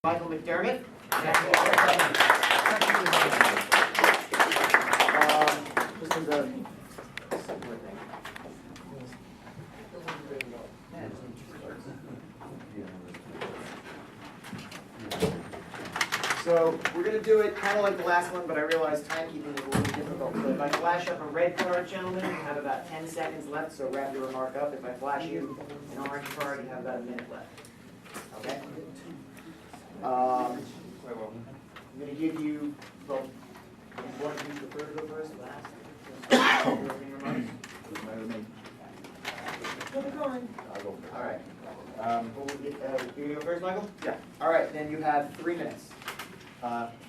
Michael McDermott. This is a simpler thing. So we're going to do it kind of like the last one, but I realize timekeeping is a little difficult. So if I flash up a red card, gentlemen, you have about 10 seconds left, so wrap your remark up. If I flash you an orange card, you have about a minute left. Okay? I'm going to give you, well, you want to prefer to go first, last? Opening remarks? All right. You go first, Michael? Yeah. All right, then you have 3 minutes.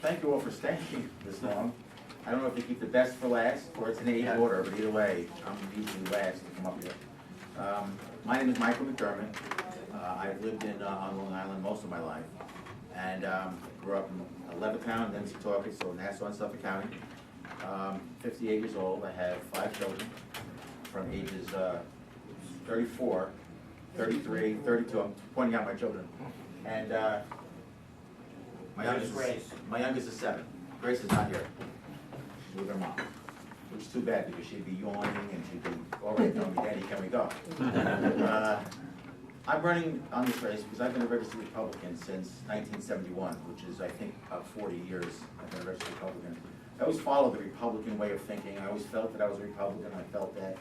Thank you all for staying this long. I don't know if you keep the best for last or it's an age order, but either way, I'm usually last to come up here. My name is Michael McDermott. I've lived on Long Island most of my life, and grew up in Levittown, then Suffolk, so Nassau and Suffolk County. 58 years old. I have 5 children from ages 34, 33, 32. I'm pointing out my children, and my youngest is 7. Grace is not here. She's with her mom, which is too bad because she'd be yawning and she'd be already telling me, Daddy, can we go? I'm running on this race because I've been a registered Republican since 1971, which is, I think, about 40 years I've been a registered Republican. I always followed the Republican way of thinking. I always felt that I was a Republican. I felt that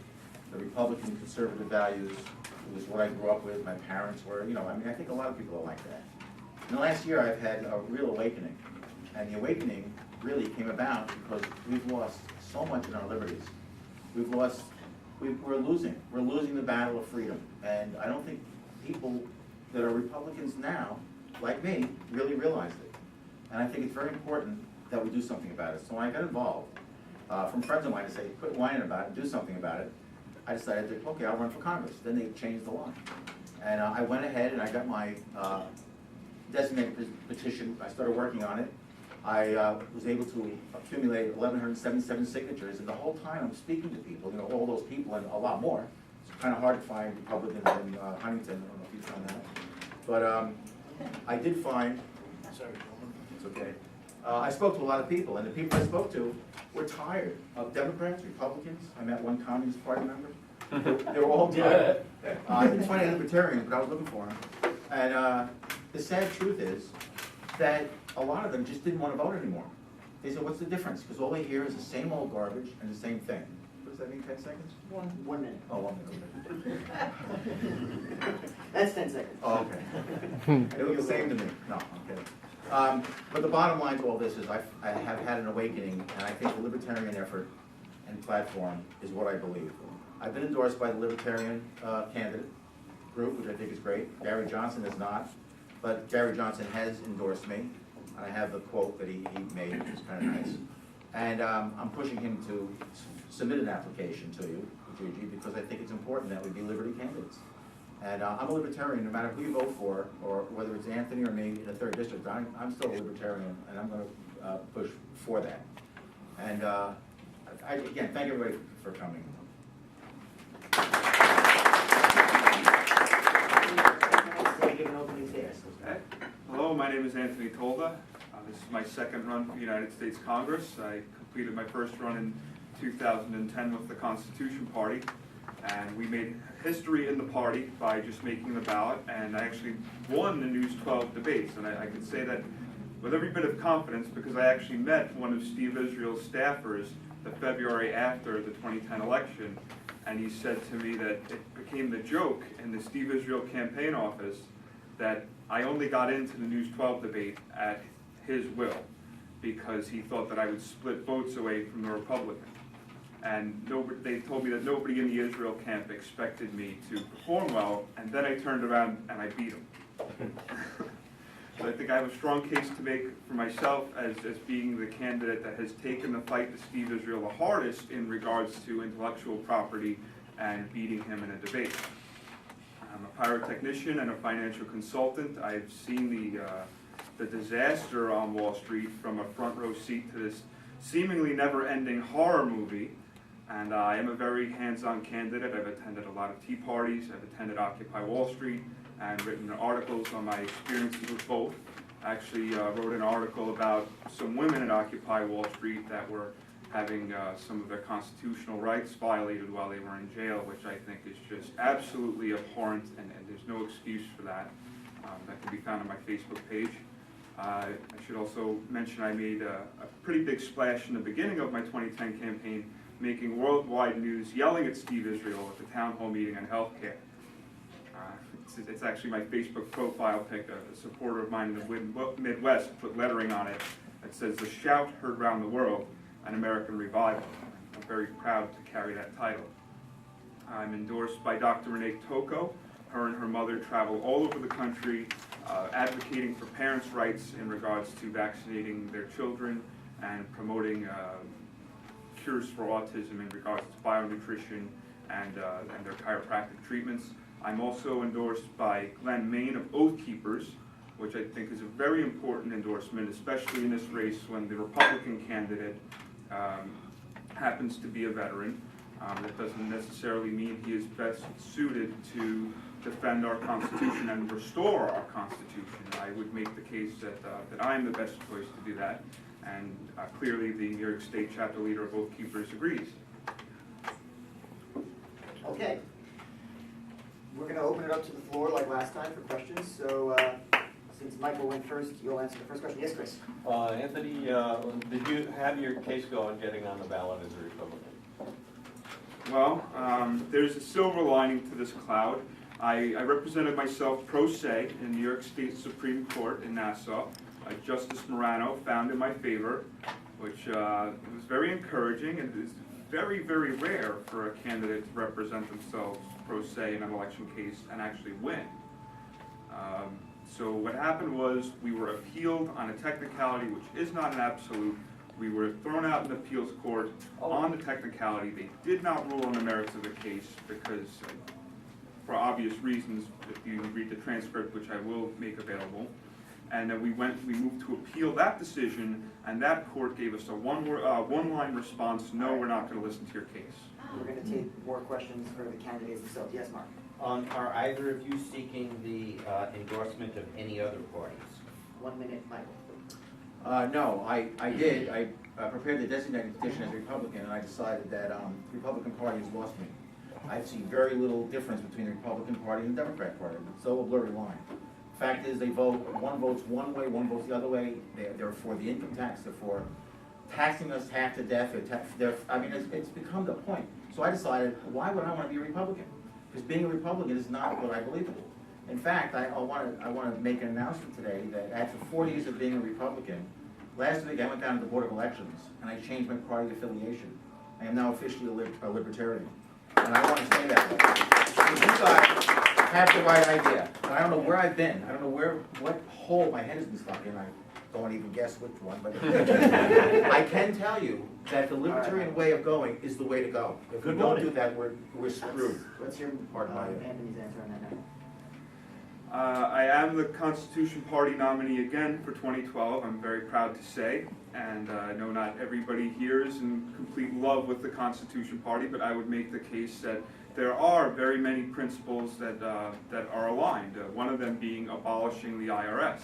the Republican conservative values was what I grew up with. My parents were, I think a lot of people are like that. In the last year, I've had a real awakening. And the awakening really came about because we've lost so much in our liberties. We're losing the battle of freedom. And I don't think people that are Republicans now, like me, really realize it. And I think it's very important that we do something about it. So when I got involved, from friends of mine to say, quit whining about it, do something about it, I decided to, okay, I'll run for Congress. Then they changed the law. And I went ahead and I got my designated petition. I started working on it. I was able to accumulate 1,177 signatures, and the whole time I'm speaking to people, all those people and a lot more. It's kind of hard to find Republicans in Huntington. I don't know if you found that. But I did find, it's okay. I spoke to a lot of people, and the people I spoke to were tired of Democrats, Republicans. I met one Communist Party member. They were all tired. It's funny, Libertarian, but I was looking for them. And the sad truth is that a lot of them just didn't want to vote anymore. They said, what's the difference? Because all they hear is the same old garbage and the same thing. What does that mean, 10 seconds? 1 minute. Oh, 1 minute. That's 10 seconds. Oh, okay. It was the same to me. No, I'm kidding. But the bottom line to all this is I have had an awakening, and I think the Libertarian effort and platform is what I believe. I've been endorsed by the Libertarian candidate group, which I think is great. Gary Johnson is not, but Gary Johnson has endorsed me, and I have the quote that he made, which is kind of nice. And I'm pushing him to submit an application to you, Gigi, because I think it's important that we be Liberty candidates. And I'm a Libertarian, no matter who you vote for, or whether it's Anthony or me in the 3rd District, I'm still a Libertarian, and I'm going to push for that. And again, thank everybody for coming. Hello, my name is Anthony Tolda. This is my 2nd run for the United States Congress. I completed my 1st run in 2010 with the Constitution Party, and we made history in the party by just making the ballot, and I actually won the News 12 debates, and I can say that with every bit of confidence because I actually met one of Steve Israel's staffers the February after the 2010 election, and he said to me that it became the joke in the Steve Israel campaign office that I only got into the News 12 debate at his will because he thought that I would split votes away from the Republican. And they told me that nobody in the Israel camp expected me to perform well, and then I turned around and I beat him. So I think I have a strong case to make for myself as being the candidate that has taken the fight to Steve Israel the hardest in regards to intellectual property and beating him in a debate. I'm a pyrotechnician and a financial consultant. I've seen the disaster on Wall Street from a front row seat to this seemingly never-ending horror movie. And I am a very hands-on candidate. I've attended a lot of tea parties. I've attended Occupy Wall Street and written articles on my experiences with both. actually wrote an article about some women at Occupy Wall Street that were having some of their constitutional rights violated while they were in jail, which I think is just absolutely abhorrent, and there's no excuse for that. That can be found on my Facebook page. I should also mention I made a pretty big splash in the beginning of my 2010 campaign, making worldwide news, yelling at Steve Israel at the town hall meeting on healthcare. It's actually my Facebook profile pic. A supporter of mine in the Midwest put lettering on it that says, "The shout heard round the world, an American revival." I'm very proud to carry that title. I'm endorsed by Dr. Renee Tocco. Her and her mother travel all over the country advocating for parents' rights in regards to vaccinating their children and promoting cures for autism in regards to bionutrition and their chiropractic treatments. I'm also endorsed by Glenn Main of Oath Keepers, which I think is a very important endorsement, especially in this race when the Republican candidate happens to be a veteran. That doesn't necessarily mean he is best suited to defend our Constitution and restore our Constitution. I would make the case that I am the best choice to do that, and clearly the New York State chapter leader of Oath Keepers agrees. Okay. We're going to open it up to the floor like last time for questions. So since Michael went first, you'll answer the first question. Yes, Chris? Anthony, did you have your case go on getting on the ballot as a Republican? Well, there's a silver lining to this cloud. I represented myself pro se in New York State Supreme Court in Nassau. Justice Morano found in my favor, which was very encouraging, and is very, very rare for a candidate to represent themselves pro se in an election case and actually win. So what happened was we were appealed on a technicality which is not an absolute. We were thrown out in the appeals court on the technicality. They did not rule on the merits of the case because, for obvious reasons, if you read the transcript, which I will make available, and then we moved to appeal that decision, and that court gave us a one-line response: no, we're not going to listen to your case. We're going to take more questions for the candidates themselves. Yes, Mark? Are either of you seeking the endorsement of any other parties? 1 minute, Michael. No, I did. I prepared the designated petition as a Republican, and I decided that the Republican Party has lost me. I see very little difference between the Republican Party and the Democrat Party. It's so a blurry line. Fact is, they vote. One votes one way, one votes the other way. They're for the income tax. They're for taxing us half to death. I mean, it's become the point. So I decided, why would I want to be a Republican? Because being a Republican is not what I believe in. In fact, I want to make an announcement today that after 40 years of being a Republican, last week I went down to the Board of Elections and I changed my party affiliation. I am now officially a Libertarian. And I want to say that. So you guys have the right idea. And I don't know where I've been. I don't know what hole my head has been stuck in. I don't want to even guess which one. But I can tell you that the Libertarian way of going is the way to go. If we don't do that, we're screwed. Let's hear Pardon my Anthony's answer on that now. I am the Constitution Party nominee again for 2012, I'm very proud to say, and I know not everybody here is in complete love with the Constitution Party, but I would make the case that there are very many principles that are aligned, one of them being abolishing the IRS.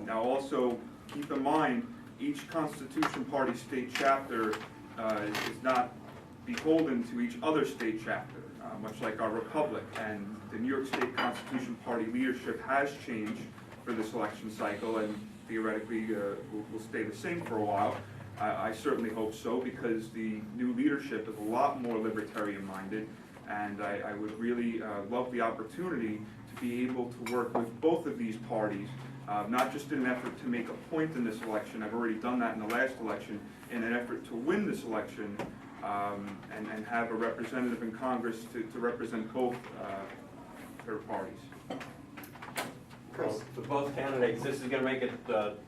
Now also, keep in mind, each Constitution Party state chapter is not beholden to each other state chapter, much like our republic, and the New York State Constitution Party leadership has changed for this election cycle, and theoretically will stay the same for a while. I certainly hope so, because the new leadership is a lot more libertarian-minded, and I would really love the opportunity to be able to work with both of these parties, not just in an effort to make a point in this election. I've already done that in the last election, in an effort to win this election, and have a representative in Congress to represent both their parties. Chris? For both candidates, this is going to make it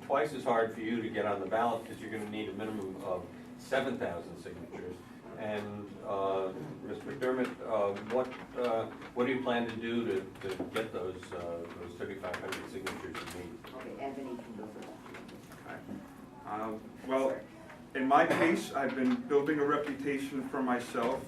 twice as hard for you to get on the ballot, because you're going to need a minimum of 7,000 signatures. And Mr. McDermott, what do you plan to do to get those 3,500 signatures you need? Okay, Anthony can go first. Okay. Well, in my case, I've been building a reputation for myself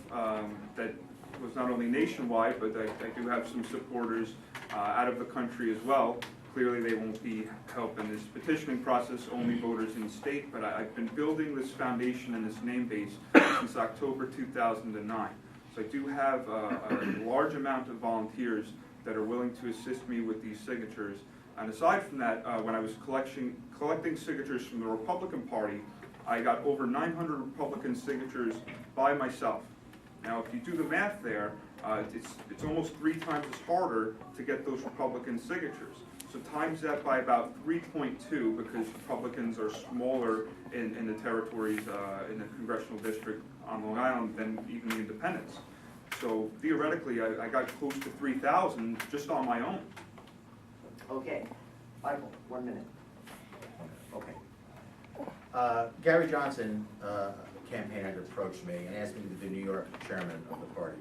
that was not only nationwide, but I do have some supporters out of the country as well. clearly they won't be help in this petitioning process, only voters in state, but I've been building this foundation and this name base since October 2009. So I do have a large amount of volunteers that are willing to assist me with these signatures. And aside from that, when I was collecting signatures from the Republican Party, I got over 900 Republican signatures by myself. Now, if you do the math there, it's almost 3 times as harder to get those Republican signatures. So times that by about 3.2, because Republicans are smaller in the territories, in the congressional district on Long Island than even the independents. So theoretically, I got close to 3,000 just on my own. Okay, Michael, 1 minute. Okay. Gary Johnson, campaign had approached me and asked me to be the New York chairman of the party,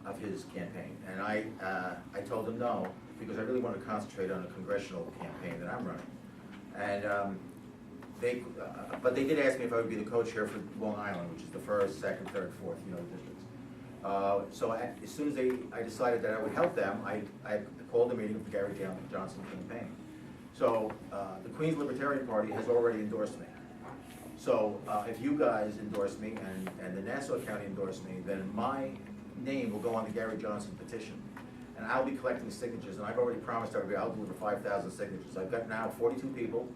of his campaign. And I told him no, because I really want to concentrate on a congressional campaign that I'm running. And but they did ask me if I would be the co-chair for Long Island, which is the 1st, 2nd, 3rd, 4th, districts. So as soon as I decided that I would help them, I called a meeting of the Gary Johnson campaign. So the Queens Libertarian Party has already endorsed me. So if you guys endorse me and the Nassau County endorse me, then my name will go on the Gary Johnson petition. And I'll be collecting signatures, and I've already promised everybody I'll deliver 5,000 signatures. I've got now 42 people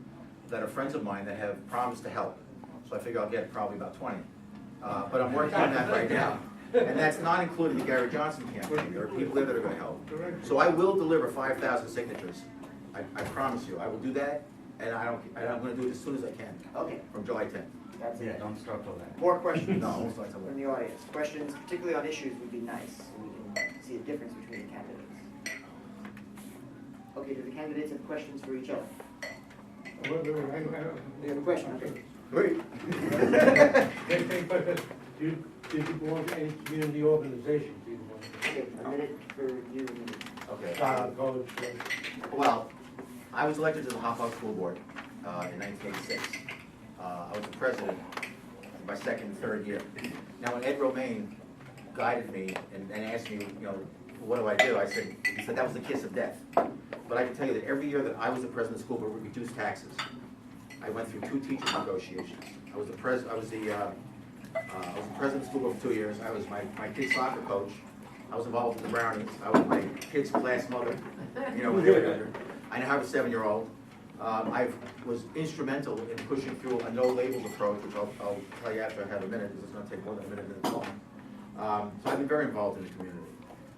that are friends of mine that have promised to help. So I figure I'll get probably about 20. But I'm working on that right now. And that's not including the Gary Johnson campaign. There are people there that are gonna help. So I will deliver 5,000 signatures. I promise you, I will do that, and I'm gonna do it as soon as I can, Okay, from July 10th. that's Yeah, it. don't start till then. More questions No, I won't start till from then. the audience? Questions, particularly on issues, would be nice, so we can see a difference between the candidates. Okay, do the candidates have questions for each other? You have a question, okay. Great. Did you belong to any community organizations? Okay, a minute for you. Okay. College, Well, I was elected to the Suffolk School Board in 1986. I was the president in my 2nd and 3rd year. Now, when Ed Romaine guided me and asked me, what do I do? He said that was the kiss of death. But I can tell you that every year that I was the president of the school board, we reduced taxes. I went through 2 teacher negotiations. I was the president of the school board for 2 years. I was my kid's soccer coach. I was involved with the Brownies. I was my kid's class mother, when they were younger. I now have a 7-year-old. I was instrumental in pushing through a no labels approach, which I'll tell you after I have a minute, because it's going to take more than a minute and it's long. So I've been very involved in the community.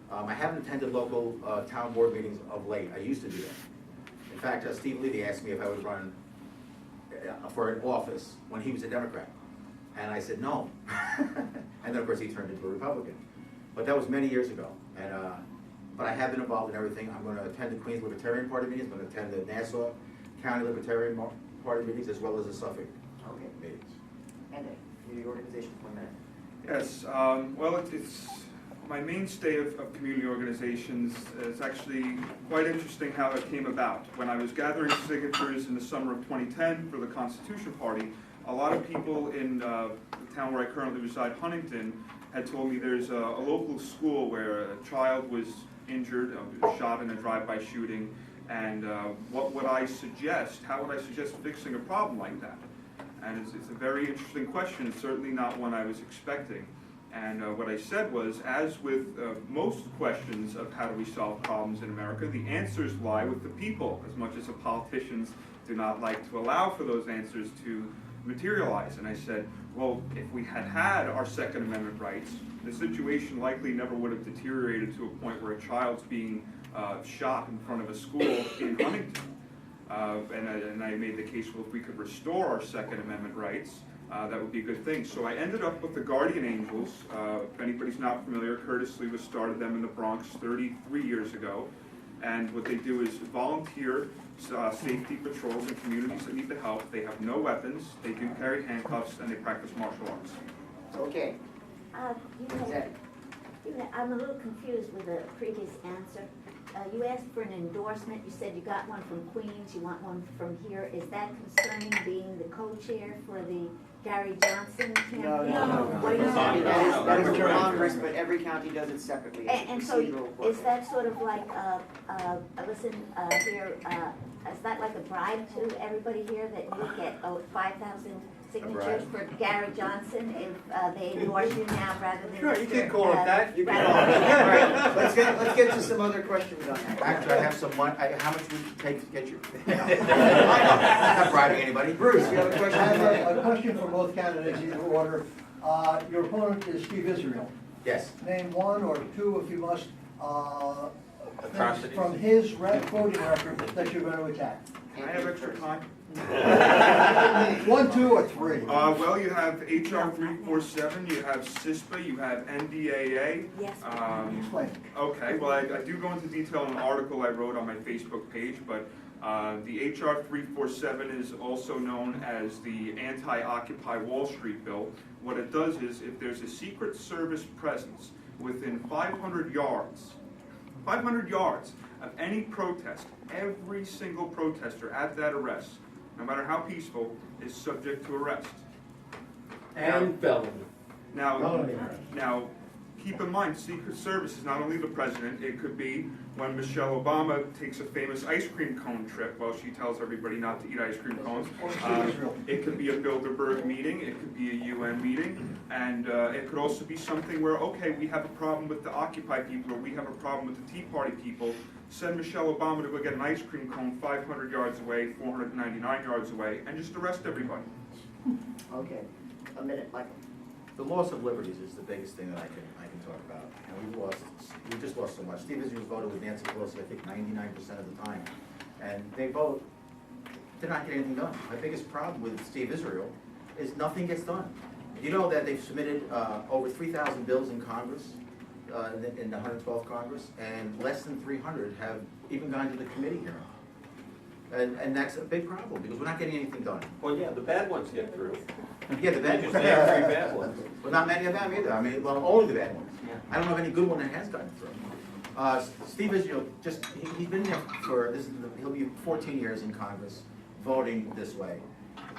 I haven't attended local town board meetings of late. I used to do that. In fact, Steve Levy asked me if I would run for an office when he was a Democrat. And I said no. And then, of course, he turned into a Republican. But that was many years ago. And but I have been involved in everything. I'm going to attend the Queens Libertarian Party meetings. I'm going to attend the Nassau County Libertarian Party meetings, as well as the Suffolk Okay, meetings. and then, community organizations, 1 minute. Yes, well, it's my mainstay of community organizations. It's actually quite interesting how it came about. When I was gathering signatures in the summer of 2010 for the Constitution Party, a lot of people in the town where I currently reside, Huntington, had told me there's a local school where a child was injured, shot in a drive-by shooting, and what would I suggest? How would I suggest fixing a problem like that? And it's a very interesting question. It's certainly not one I was expecting. And what I said was, as with most questions of how do we solve problems in America, the answers lie with the people, as much as the politicians do not like to allow for those answers to materialize. And I said, well, if we had had our Second Amendment rights, the situation likely never would have deteriorated to a point where a child's being shot in front of a school in Huntington. And I made the case, well, if we could restore our Second Amendment rights, that would be a good thing. So I ended up with the Guardian Angels. If anybody's not familiar, Curtis Lee started them in the Bronx 33 years ago. And what they do is volunteer safety patrols in communities that need the help. They have no weapons, they do carry handcuffs, and they practice martial arts. Okay, You know, I'm a little confused with the previous answer. you asked for an endorsement, you said you got one from Queens, you want one from here. Is that concerning being the co-chair for the Gary Johnson campaign? No. What are you talking That is about? Congress, but every county does it separately. It's a And so, procedural is work. that sort of like, is that like a bribe to everybody here that you get 5,000 signatures for Gary Johnson if they endorse you now rather than Sure, you Mr., can call it that. You can rather all, than- all right, let's get to some other questions on that. Actually, I have some money, how much would it take to get you? I'm not bribing anybody. Bruce, you have a I question? have a question for both candidates, either order. Your opponent is Steve Israel. Yes. Name one or two, if you must, things Atrocities. from his voting record that you're going to attack. Can I have extra time? One, two, or three? Well, you have HR 347, you have CISPA, you have NDAA. Yes. Explain. Okay, well, I do go into detail in an article I wrote on my Facebook page, but the HR 347 is also known as the Anti-Occupy Wall Street Bill. What it does is, if there's a Secret Service presence within 500 yards of any protest, every single protester at that arrest, no matter how peaceful, is subject to arrest. And felony. Now, keep in mind, Secret Service is not only the president, it could be when Michelle Obama takes a famous ice cream cone trip while she tells everybody not to eat ice cream cones. It could be a Bilderberg meeting, it could be a UN meeting, and it could also be something where, okay, we have a problem with the Occupy people, or we have a problem with the Tea Party people. Send Michelle Obama to go get an ice cream cone 500 yards away, 499 yards away, and just arrest everybody. Okay, a minute, Michael. The loss of liberties is the biggest thing that I can talk about. And we just lost so much. Steve Israel voted with Nancy Pelosi, I think 99% of the time. And they vote, they're not getting anything done. My biggest problem with Steve Israel is nothing gets done. You know that they've submitted over 3,000 bills in Congress, in the 112th Congress, and less than 300 have even gone to the committee hearing. And that's a big problem, because we're not getting anything done. Well, yeah, the bad ones get through. Yeah, the bad Just ones. name 3 bad ones. Well, not many of them either. I mean, well, only the bad ones. I don't know of any good one that has gotten through. Steve Israel, he's been there for, he'll be 14 years in Congress, voting this way.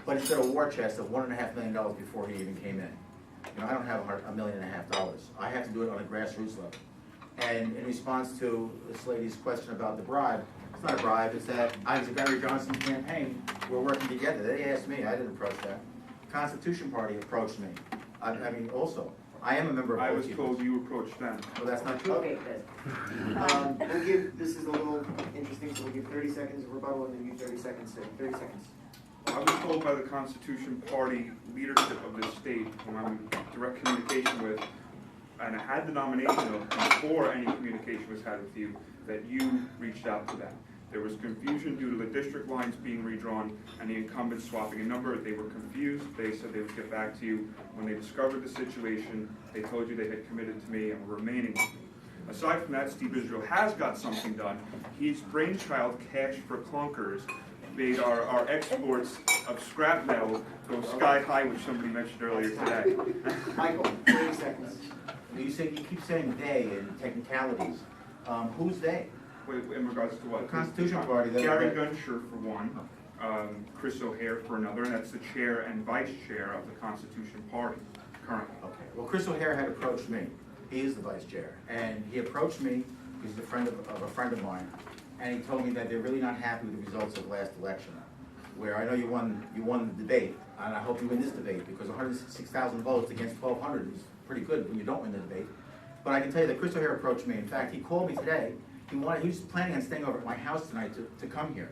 But he's got a war chest of $1.5 million before he even came in. You know, I don't have $1.5 million. I have to do it on a grassroots level. And in response to this lady's question about the bribe, it's not a bribe, it's that I was a Gary Johnson campaign, we're working together. They asked me, I didn't approach that. Constitution Party approached me. I mean, also, I am a member of I both was people. told you approached them. Well, that's not true. Okay, good. This is a little interesting, so we'll give 30 seconds of rebuttal and then you 30 seconds. 30 seconds. I was told by the Constitution Party leadership of this state, whom I'm in direct communication with, and I had the nomination of before any communication was had with you, that you reached out to them. There was confusion due to the district lines being redrawn and the incumbents swapping a number. They were confused. They said they would get back to you. When they discovered the situation, they told you they had committed to me and were remaining with me. Aside from that, Steve Israel has got something done. His brainchild, Cash for Clunkers, made our exports of scrap metal go sky high, which somebody mentioned earlier today. Michael, 30 seconds. You keep saying they and technicalities. Who's they? In regards to what? The Constitution Party. Gary Gunsher for one, Chris O'Hare for another, and that's the chair and vice chair of the Constitution Party currently. Okay. Well, Chris O'Hare had approached me. He is the vice chair, and he approached me because he's a friend of a friend of mine, and he told me that they're really not happy with the results of the last election. Where I know you won the debate, and I hope you win this debate because 106,000 votes against 1,200 is pretty good when you don't win the debate. But I can tell you that Chris O'Hare approached me. In fact, he called me today. He was planning on staying over at my house tonight to come here.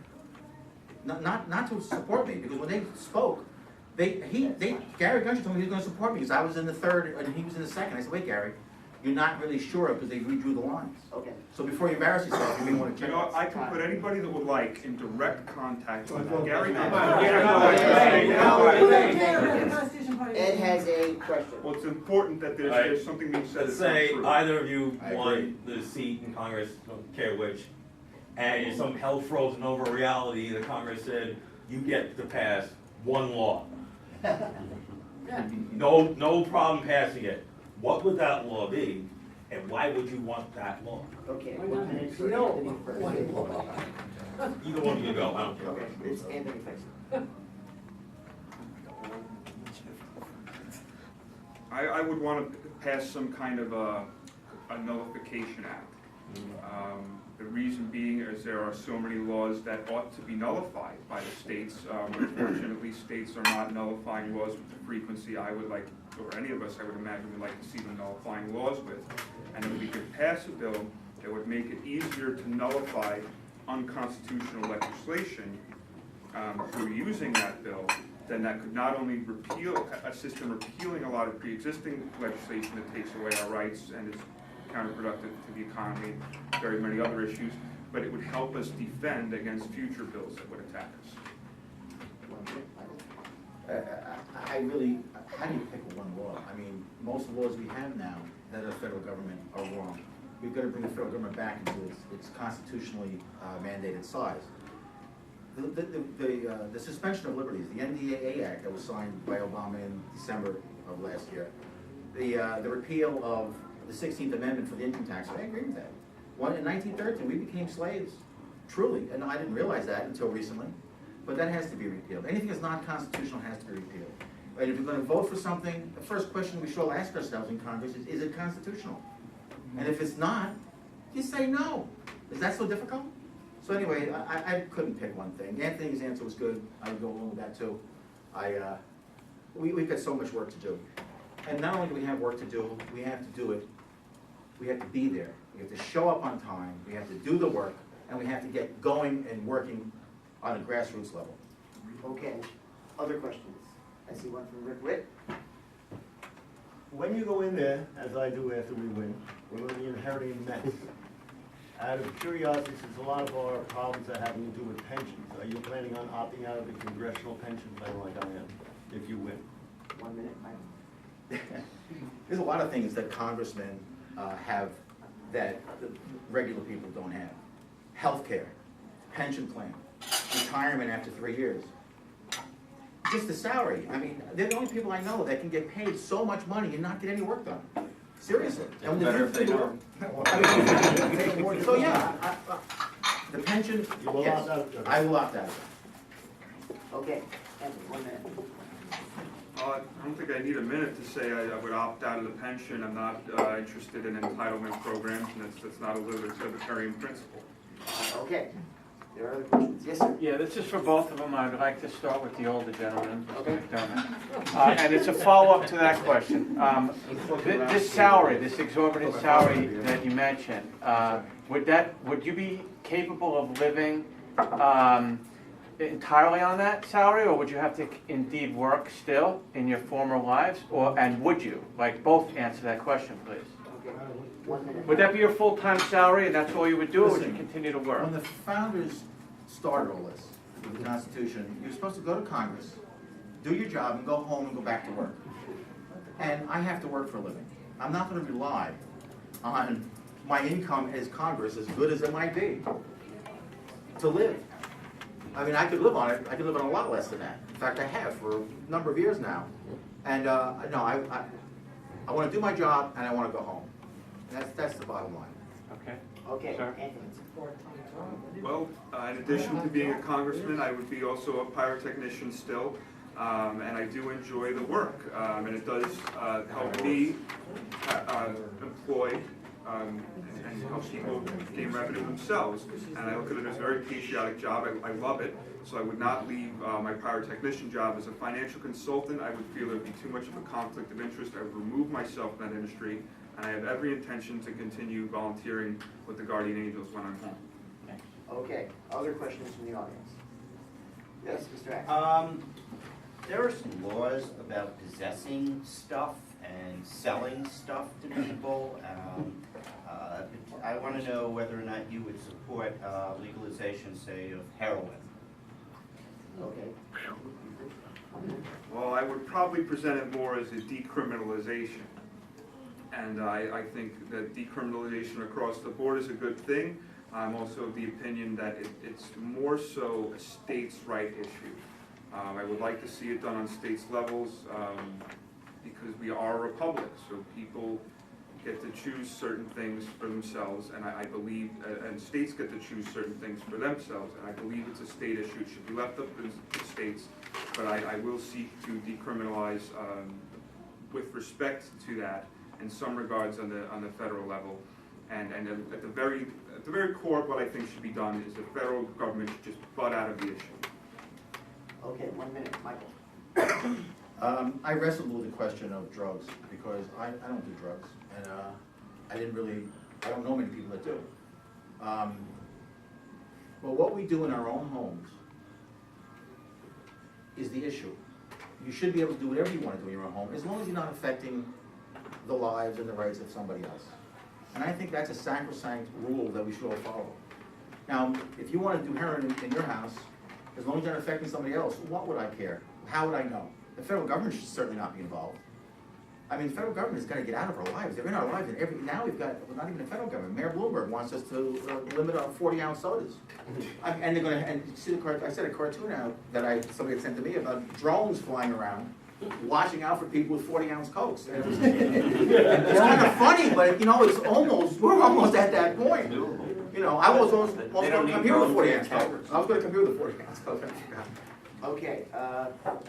Not to support me, because when they spoke, Gary Gunsher told me he was going to support me because I was in the third and he was in the second. I said, wait, Gary, you're not really sure because they redrew the lines. Okay. So before you embarrass yourself, you may want to You check. know, I can put anybody that would like in direct contact with Gary Ed has a question. Well, it's important that there's something being said Let's that's not say true. either of you I agree. won the seat in Congress, don't care which, and in some hell frozen over reality, the Congress said, you get to pass one law. No problem passing it. What would that law be? And why would you want that law? Okay, 1 minute for No. Anthony first. Either one of you go, I don't care. Okay, it's Anthony first. I would want to pass some kind of a nullification act. The reason being is there are so many laws that ought to be nullified by the states. Unfortunately, states are not nullifying laws with the frequency I would like, or any of us I would imagine would like to see them nullifying laws with. And if we could pass a bill that would make it easier to nullify unconstitutional legislation through using that bill, then that could not only assist in repealing a lot of pre-existing legislation that takes away our rights and is counterproductive to the economy, very many other issues, but it would help us defend against future bills that would attack us. I really, how do you pick one law? I mean, most of the laws we have now that are federal government are wrong. We've got to bring the federal government back into its constitutionally mandated size. The suspension of liberties, the NDAA Act that was signed by Obama in December of last year, the repeal of the 16th Amendment for the income tax, I agree with that. In 1913, we became slaves, truly, and I didn't realize that until recently, but that has to be repealed. Anything that's non-constitutional has to be repealed. And if you're going to vote for something, the first question we should all ask ourselves in Congress is it constitutional? And if it's not, you say no. Is that so difficult? So anyway, I couldn't pick one thing. Anthony's answer was good. I would go along with that too. We've got so much work to do. And not only do we have work to do, we have to do it. We have to be there. We have to show up on time. We have to do the work. And we have to get going and working on a grassroots level. Okay, other questions? I see one from Rick Witt. When you go in there, as I do after we win, we're going to be inheriting a mess. Out of curiosity, since a lot of our problems are having to do with pensions, are you planning on opting out of the congressional pension plan like I am, if you win? 1 minute, Mike. There's a lot of things that congressmen have that the regular people don't have. Healthcare, pension plan, retirement after 3 years. Just the salary. I mean, they're the only people I know that can get paid so much money and not get any work done. Seriously. And Better if they don't. So yeah, the pension, You will yes, opt out of it. I will opt out. Okay, Anthony, 1 minute. I don't think I need a minute to say I would opt out of the pension. I'm not interested in entitlement programs, and that's not a libertarian principle. Okay, there are other questions. Yes, sir. Yeah, this is for both of them. I'd like to start with the older gentleman, Mr. Okay. McDermott. And it's a follow-up to that question. This salary, this exorbitant salary that you mentioned, would you be capable of living entirely on that salary, or would you have to indeed work still in your former lives? And would you? Like, both answer that question, please. Okay, 1 minute. Would that be your full-time salary and that's all you would do, or would you Listen, continue to work? When the founders started all this with the Constitution, you're supposed to go to Congress, do your job, and go home and go back to work. And I have to work for a living. I'm not going to rely on my income as Congress, as good as it might be, to live. I mean, I could live on it. I could live on a lot less than that. In fact, I have for a number of years now. And no, I want to do my job and I want to go home. That's the bottom line. Okay. Okay, Sir? Anthony. Well, in addition to being a congressman, I would be also a pyrotechnician still, and I do enjoy the work, and it does help me employ and help people gain revenue themselves. And I look at it as a very patriotic job. I love it, so I would not leave my pyrotechnician job. As a financial consultant, I would feel it would be too much of a conflict of interest. I would remove myself from that industry, and I have every intention to continue volunteering with the Guardian Angels when I'm home. Okay, other questions from the audience? Yes, Mr. Axe. There are some laws about possessing stuff and selling stuff to people. I want to know whether or not you would support legalization, say, of heroin. Okay. Well, I would probably present it more as a decriminalization. And I think that decriminalization across the board is a good thing. I'm also of the opinion that it's more so a states' right issue. I would like to see it done on states' levels because we are a republic, so people get to choose certain things for themselves, and I believe, and states get to choose certain things for themselves, and I believe it's a state issue. It should be left up to the states, but I will seek to decriminalize with respect to that in some regards on the federal level. And at the very core of what I think should be done is the federal government should just butt out of the issue. Okay, 1 minute, Michael. I wrestled with the question of drugs because I don't do drugs, and I don't know many people that do. But what we do in our own homes is the issue. You should be able to do whatever you want to do in your own home, as long as you're not affecting the lives and the rights of somebody else. And I think that's a sacrosanct rule that we should all follow. Now, if you want to do heroin in your house, as long as you're not affecting somebody else, what would I care? How would I know? The federal government should certainly not be involved. I mean, the federal government has got to get out of our lives. They're in our lives, and now we've got, well, not even the federal government. Mayor Bloomberg wants us to limit our 40-ounce sodas. And they're going to, and see the I said a cartoon out that somebody had sent to me about drones flying around, watching out for people with 40-ounce Cokes. And it's kind of funny, but you know, we're almost at that point. You know, I was almost going to come here with 40-ounce Coke. I was going to come here with a 40-ounce Coke. Okay,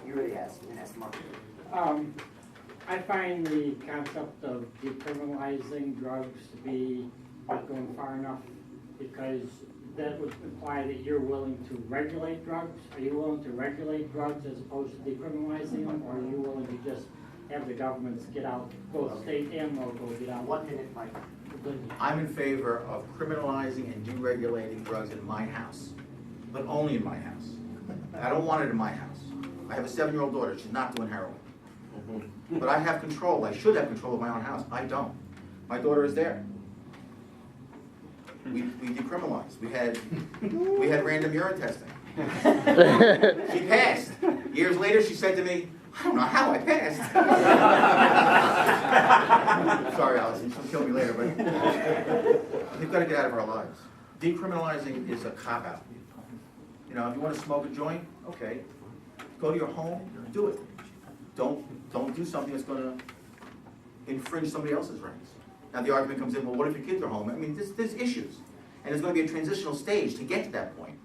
you already asked, you can ask Mark. I find the concept of decriminalizing drugs to be not going far enough, because that would imply that you're willing to regulate drugs. Are you willing to regulate drugs as opposed to decriminalizing them, or are you willing to just have the governments get out, both state and local, get out? 1 minute, Mike. I'm in favor of criminalizing and deregulating drugs in my house, but only in my house. I don't want it in my house. I have a 7-year-old daughter, she's not doing heroin. But I have control, I should have control of my own house, I don't. My daughter is there. We decriminalized, we had random urine testing. She passed. Years later, she said to me, I don't know how I passed. Sorry, Allison, she'll kill me later, but we've got to get out of our lives. Decriminalizing is a cop-out. You know, if you want to smoke a joint, okay, go to your home, do it. Don't do something that's going to infringe somebody else's rights. Now the argument comes in, well, what if your kids are home? I mean, there's issues, and there's going to be a transitional stage to get to that point.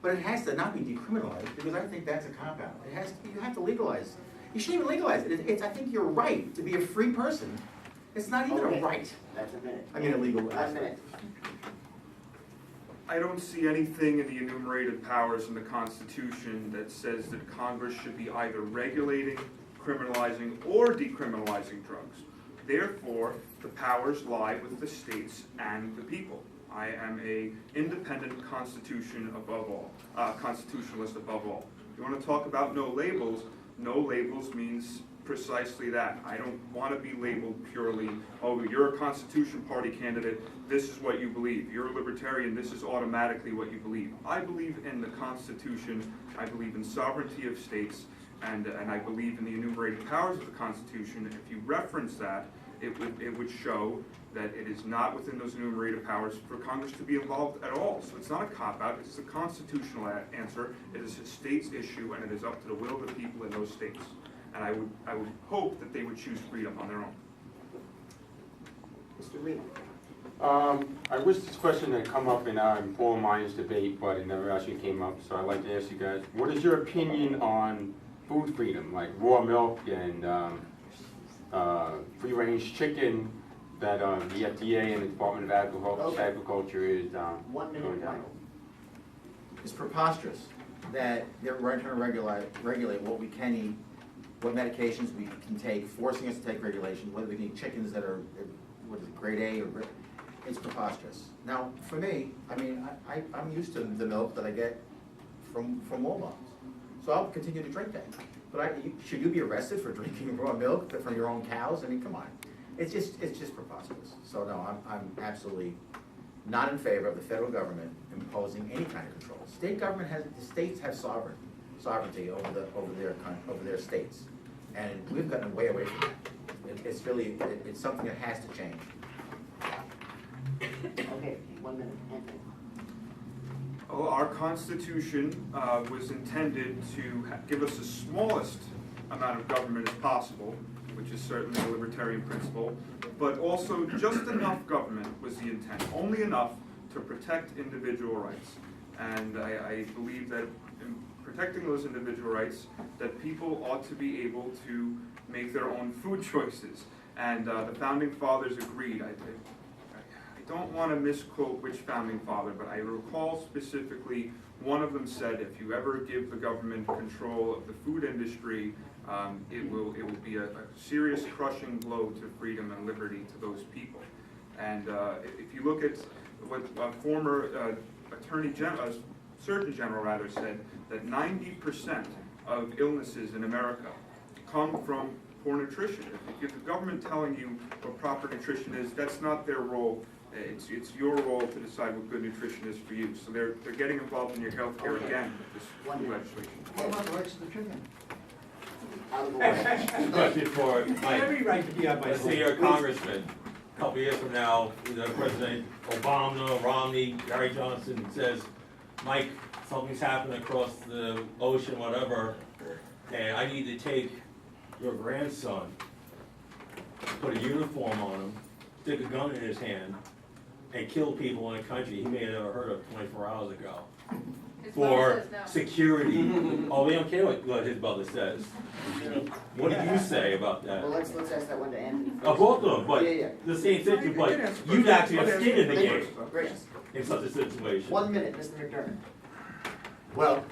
But it has to not be decriminalized, because I think that's a cop-out. You have to legalize. You shouldn't even legalize it. I think you're right to be a free person. It's not even a right. That's a minute. I mean, a legal. 1 minute. I don't see anything in the enumerated powers in the Constitution that says that Congress should be either regulating, criminalizing, or decriminalizing drugs. Therefore, the powers lie with the states and the people. I am an independent constitutionalist above all. If you want to talk about no labels means precisely that. I don't want to be labeled purely, oh, you're a Constitution Party candidate, this is what you believe. You're a Libertarian, this is automatically what you believe. I believe in the Constitution, I believe in sovereignty of states, and I believe in the enumerated powers of the Constitution. If you reference that, it would show that it is not within those enumerated powers for Congress to be involved at all. So it's not a cop-out, it's a constitutional answer. It is a state's issue, and it is up to the will of the people in those states. And I would hope that they would choose freedom on their own. Mr. Reed. I wish this question had come up in our Informed Minds debate, but it never actually came up, so I'd like to ask you guys, what is your opinion on food freedom, like raw milk and free-range chicken that the FDA and the Department of Agriculture is 1 minute, going down? Michael. It's preposterous that they're trying to regulate what we can eat, what medications we can take, forcing us to take regulations, whether we can eat chickens that are, what is it, grade A or grade. It's preposterous. Now, for me, I mean, I'm used to the milk that I get from Walmart, so I'll continue to drink that. But should you be arrested for drinking raw milk from your own cows? I mean, come on. It's just preposterous. So no, I'm absolutely not in favor of the federal government imposing any kind of control. The states have sovereignty over their states, and we've gotten way away from that. It's something that has to change. Okay, 1 minute, Anthony. Well, our Constitution was intended to give us the smallest amount of government as possible, which is certainly a libertarian principle, but also just enough government was the intent, only enough to protect individual rights. And I believe that in protecting those individual rights, that people ought to be able to make their own food choices. And the founding fathers agreed. I don't want to misquote which founding father, but I recall specifically one of them said, if you ever give the government control of the food industry, it will be a serious crushing blow to freedom and liberty to those people. And if you look at what former Surgeon General rather said, that 90% of illnesses in America come from poor nutrition. If the government telling you what proper nutrition is, that's not their role. It's your role to decide what good nutrition is for you. So they're getting involved in your health care again with this food legislation. What about the rights of the chicken? Out of the way. Question for Mike. Every right to be out by Let's say you're a congressman, a couple years from now, either President Obama, Romney, Gary Johnson says, Mike, something's happened across the ocean, whatever, and I need to take your grandson, put a uniform on him, stick a gun in his hand, and kill people in a country he may have never heard of 24 hours ago. For security. Oh, we don't care what his brother says. What do you say about that? Well, let's ask that one to Anthony. Both of them, but Yeah. the same situation, but you'd actually have skin in the game Gracious. in such a situation. 1 minute, Mr. McDermott. Well,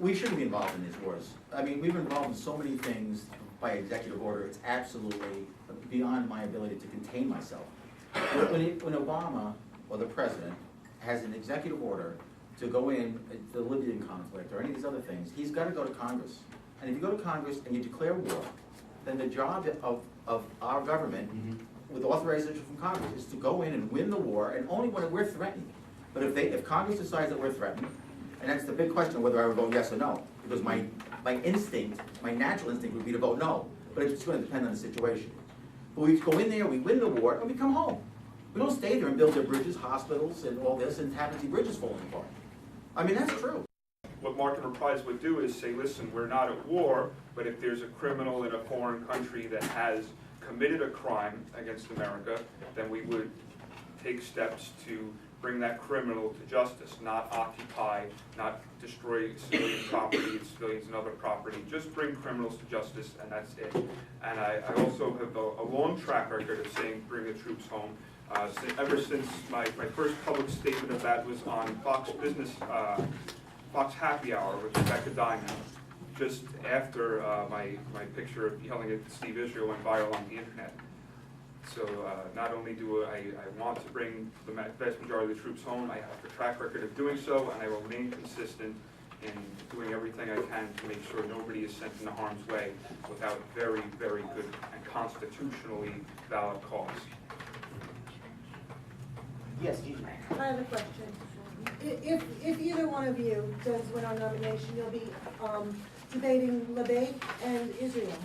we shouldn't be involved in these wars. I mean, we've been involved in so many things by executive order, it's absolutely beyond my ability to contain myself. When Obama, or the president, has an executive order to go in the Libyan conflict or any of these other things, he's got to go to Congress. And if you go to Congress and you declare war, then the job of our government, with authorization from Congress, is to go in and win the war, and only when we're threatened. But if Congress decides that we're threatened, and that's the big question, whether I would vote yes or no, because my instinct, my natural instinct would be to vote no, but it's going to depend on the situation. But we go in there, we win the war, and we come home. We don't stay there and build their bridges, hospitals, and all this, and have to see bridges falling apart. I mean, that's true. What Martin Reprise would do is say, listen, we're not at war, but if there's a criminal in a foreign country that has committed a crime against America, then we would take steps to bring that criminal to justice, not occupy, not destroy civilian property, civilians and other property, just bring criminals to justice, and that's it. And I also have a long track record of saying bring the troops home. Ever since my first public statement of that was on Fox Happy Hour with Rebecca Diamond, just after my picture of yelling at Steve Israel went viral on the internet. So not only do I want to bring the vast majority of the troops home, I have the track record of doing so, and I will remain consistent in doing everything I can to make sure nobody is sent into harm's way without very, very good and constitutionally valid cause. Yes, Gigi. I have a question. If either one of you does win our nomination, you'll be debating Lebanon and Israel.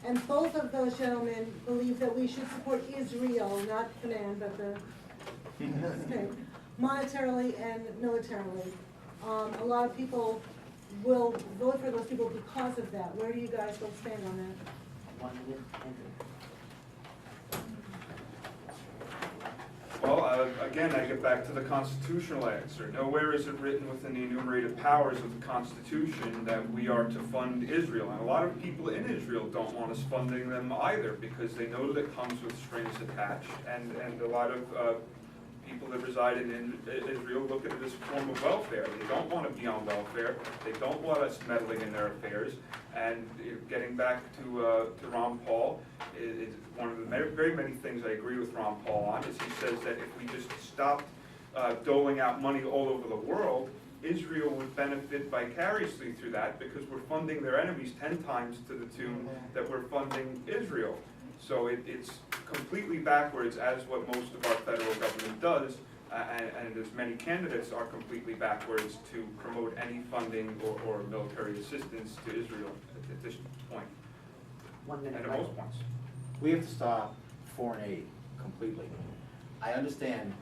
And both of those gentlemen believe that we should support Israel, not the man, but the state, monetarily and militarily. A lot of people will vote for those people because of that. Where do you guys both stand on that? 1 minute, Anthony. Well, again, I get back to the constitutional answer. Nowhere is it written within the enumerated powers of the Constitution that we are to fund Israel. And a lot of people in Israel don't want us funding them either because they know that it comes with strings attached. And a lot of people that reside in Israel look at it as a form of welfare. They don't want to be on welfare. They don't want us meddling in their affairs. And getting back to Ron Paul, one of the very many things I agree with Ron Paul on is he says that if we just stopped doling out money all over the world, Israel would benefit vicariously through that because we're funding their enemies 10 times to the tune that we're funding Israel. So it's completely backwards as what most of our federal government does, and as many candidates are completely backwards to promote any funding or military assistance to Israel at this point, 1 minute. and at most points. We have to stop foreign aid completely. I understand,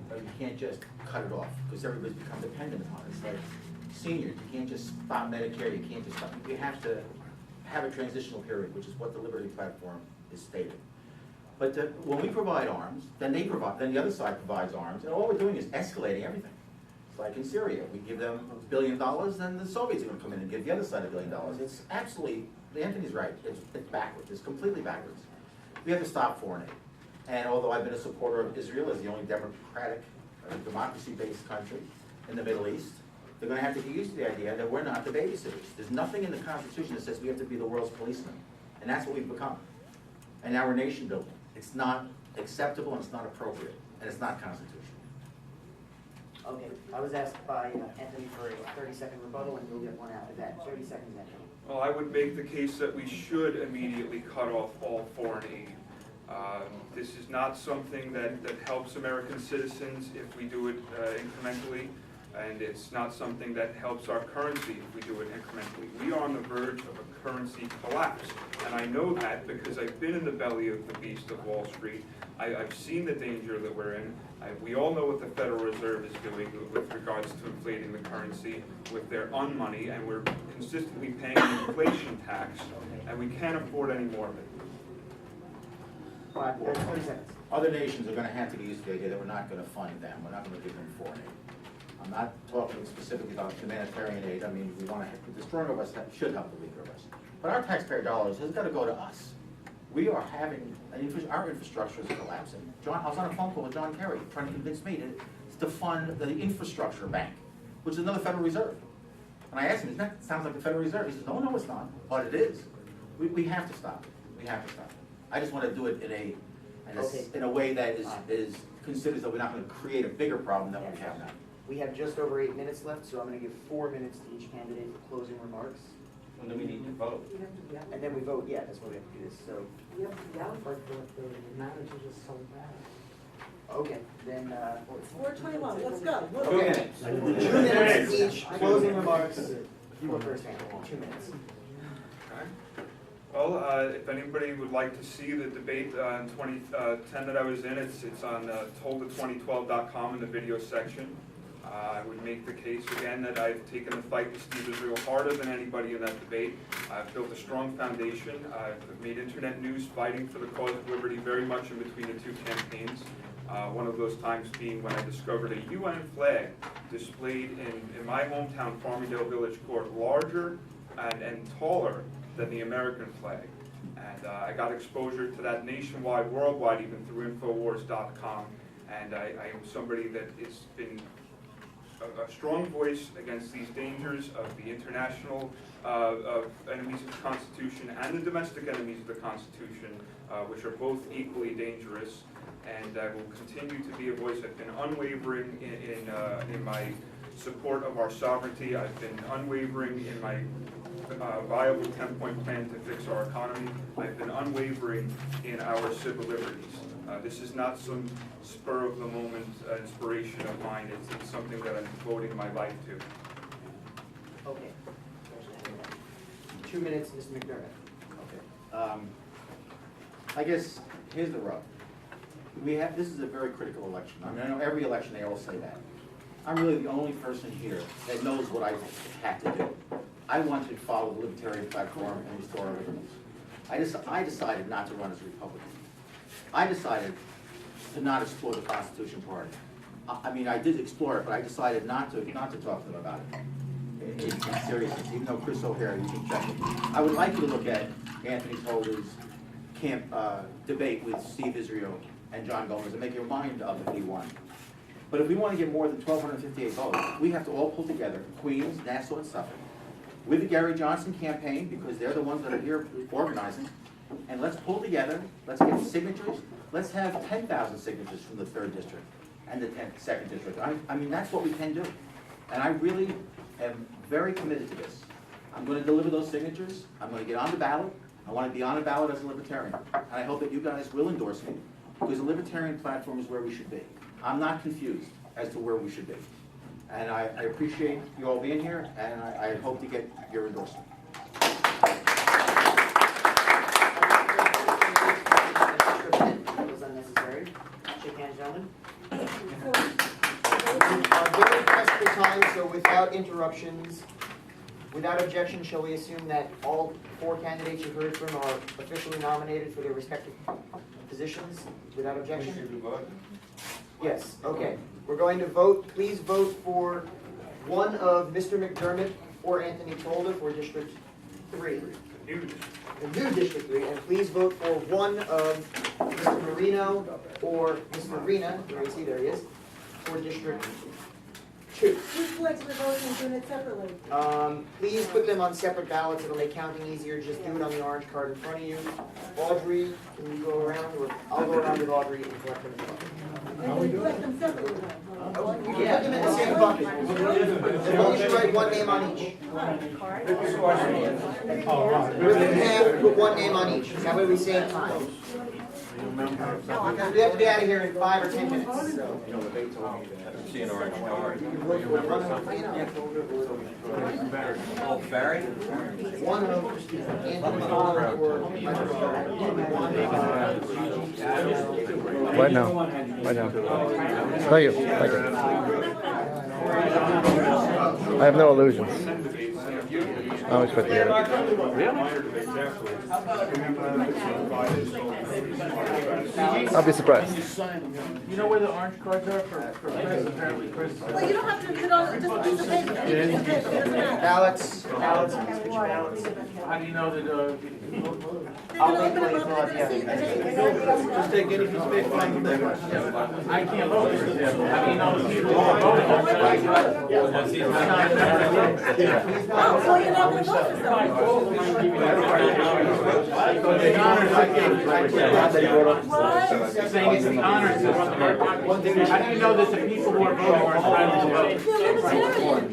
but you can't just cut it off, because everybody's become dependent upon it. It's like seniors, you can't just stop Medicare, you can't just stop, you have to have a transitional period, which is what the Liberty Platform is stated. But when we provide arms, then then the other side provides arms, and all we're doing is escalating everything. It's like in Syria, we give them $1 billion, then the Soviets are gonna come in and give the other side $1 billion. It's absolutely, Anthony's right, it's backwards, it's completely backwards. We have to stop foreign aid. And although I've been a supporter of Israel as the only democratic, democracy-based country in the Middle East, they're gonna have to get used to the idea that we're not the babysitters. There's nothing in the Constitution that says we have to be the world's policeman. And that's what we've become. And now we're nation building. It's not acceptable and it's not appropriate, and it's not constitutional. Okay, I was asked by Anthony for a 30-second rebuttal, and you'll get one after that. 30 seconds, Anthony. Well, I would make the case that we should immediately cut off all foreign aid. This is not something that helps American citizens if we do it incrementally, and it's not something that helps our currency if we do it incrementally. We are on the verge of a currency collapse, and I know that because I've been in the belly of the beast of Wall Street. I've seen the danger that we're in. We all know what the Federal Reserve is doing with regards to inflating the currency with their unmoney, and we're consistently paying an inflation tax, and we can't afford any more of it. 30 seconds. Other nations are gonna have to get used to the idea that we're not gonna fund them, we're not gonna give them foreign aid. I'm not talking specifically about humanitarian aid. I mean, we want to, the stronger of us should help the weaker of us. But our taxpayer dollars has got to go to us. We are having, our infrastructure is collapsing. I was on a phone call with John Kerry trying to convince me to fund the infrastructure bank, which is another Federal Reserve. And I asked him, that sounds like the Federal Reserve. He says, no, it's not, but it is. We have to stop it. We have to stop it. I just want to do it in a way that is considers that we're not going to create a bigger problem than we have now. We have just over 8 minutes left, so I'm going to give 4 minutes to each candidate for closing remarks. And then we need to vote. And then we vote, yeah, that's why we have to do this, so. You have to yell, but the manager just so bad. Okay, then, 4:21, let's go. 2 minutes. 2 minutes each, closing remarks. You were first, Anthony, 2 minutes. Okay. Well, if anybody would like to see the debate in 2010 that I was in, it's on Tolda2012.com in the video section. I would make the case again that I've taken the fight with Steve Israel harder than anybody in that debate. I've built a strong foundation. I've made internet news fighting for the cause of liberty very much in between the two campaigns. One of those times being when I discovered a UN flag displayed in my hometown, Farmingdale Village Court, larger and taller than the American flag. And I got exposure to that nationwide, worldwide, even through Infowars.com. And I am somebody that has been a strong voice against these dangers of the international enemies of the Constitution and the domestic enemies of the Constitution, which are both equally dangerous. And I will continue to be a voice. I've been unwavering in my support of our sovereignty. I've been unwavering in my viable 10-point plan to fix our economy. I've been unwavering in our civil liberties. This is not some spur-of-the-moment inspiration of mine. It's something that I'm devoting my life to. Okay. 2 minutes, Mr. McDermott. Okay. I guess here's the rub. This is a very critical election. I mean, I know every election they all say that. I'm really the only person here that knows what I have to do. I want to follow the Libertarian platform and restore our liberties. I decided not to run as a Republican. I decided to not explore the Constitution Party. I mean, I did explore it, but I decided not to talk to them about it. In seriousness, even though Chris O'Hare, you can check it. I would like you to look at Anthony Tolda's debate with Steve Israel and John Gomez and make your mind up if he won. But if we want to get more than 1,258 votes, we have to all pull together, Queens, Nassau, and Suffolk, with the Gary Johnson campaign, because they're the ones that are here organizing, and let's pull together, let's get signatures, let's have 10,000 signatures from the 3rd District and the 2nd District. I mean, that's what we can do. And I really am very committed to this. I'm going to deliver those signatures, I'm going to get on the ballot, I want to be on the ballot as a Libertarian. And I hope that you guys will endorse me, because the Libertarian platform is where we should be. I'm not confused as to where we should be. And I appreciate you all being here, and I hope to get your endorsement. That was unnecessary. Shake hands, gentlemen. Very pressed for time, so without interruptions, Without objection, shall we assume that all 4 candidates you heard from are officially nominated for their respective positions? Without objection? Yes, okay. We're going to vote. Please vote for one of Mr. McDermott or Anthony Tolda for District 3. The new District 3. And please vote for one of Mr. Marino or Ms. Marina, there he is, for District 2. Who's collecting the votes and doing it separately? Please put them on separate ballots. It'll make counting easier. Just do it on the orange card in front of you. Audrey, can you go around? Or I'll go around with Audrey and collect them. And you collect them separately then? You can put them in the same bucket. As long as you write one name on each. Rip it in half, put one name on each. That way we save time. Because we have to be out of here in 5 or 10 minutes. So. See an orange card. Oh, Barry? One of Anthony Tolda or Right now. Right now. Thank you. Thank you. I have no illusions. I always put together. I'll be surprised. You know where the orange cards are for Chris? Apparently Chris. Well, you don't have to put on just a piece of paper. Any piece of paper, doesn't matter. ballots, get your ballots. How do you know that, They're gonna open them up, they're gonna see the paper. Just take any piece of paper from them. I can't vote. How do you know the people who are voting? Oh, so you're not gonna vote for Saying it's the honor system. How do you know that the people who are voting are trying to vote? You're libertarian.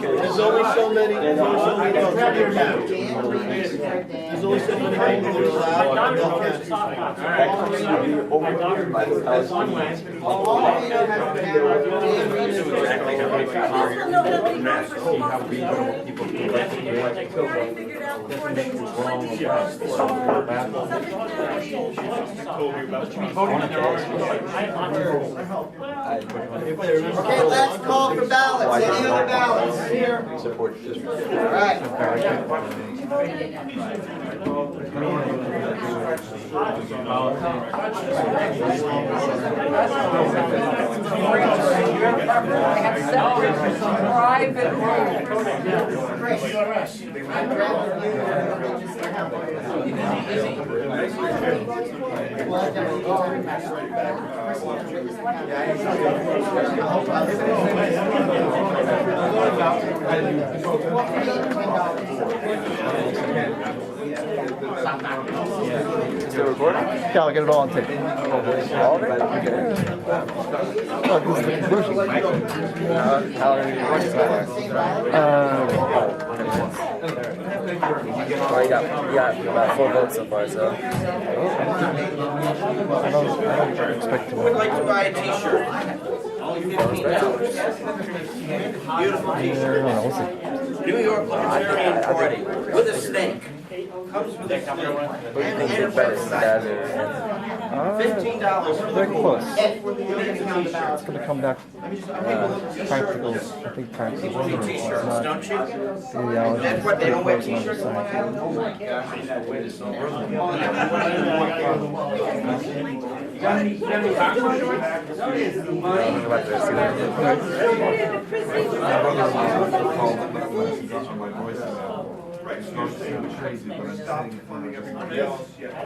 There's only so many, there's only so many people that count. There's only so many people that are allowed, and they'll count. That's one way. Exactly how many This will know how many votes for who wants to be voted. people. We already figured out before they went to Okay, let's call for ballots. Any other ballots? Here. All right. Still recording? Yeah, I'll get it all on tape. All of it? Okay. Oh, this is the conclusion. How long are you working so you got about 4 votes so far, so. I don't expect to win. Would like to buy a t-shirt. Beautiful t-shirt. New York Libertarian Party with a snake. Comes with a snake. $15. They're close. Ed, we're gonna count the ballots. It's gonna come back, practical, I think practical. People need t-shirts, don't you? Yeah, That's what, they don't wear t-shirts? Right, so you're saying we should stop funding everybody else, yeah.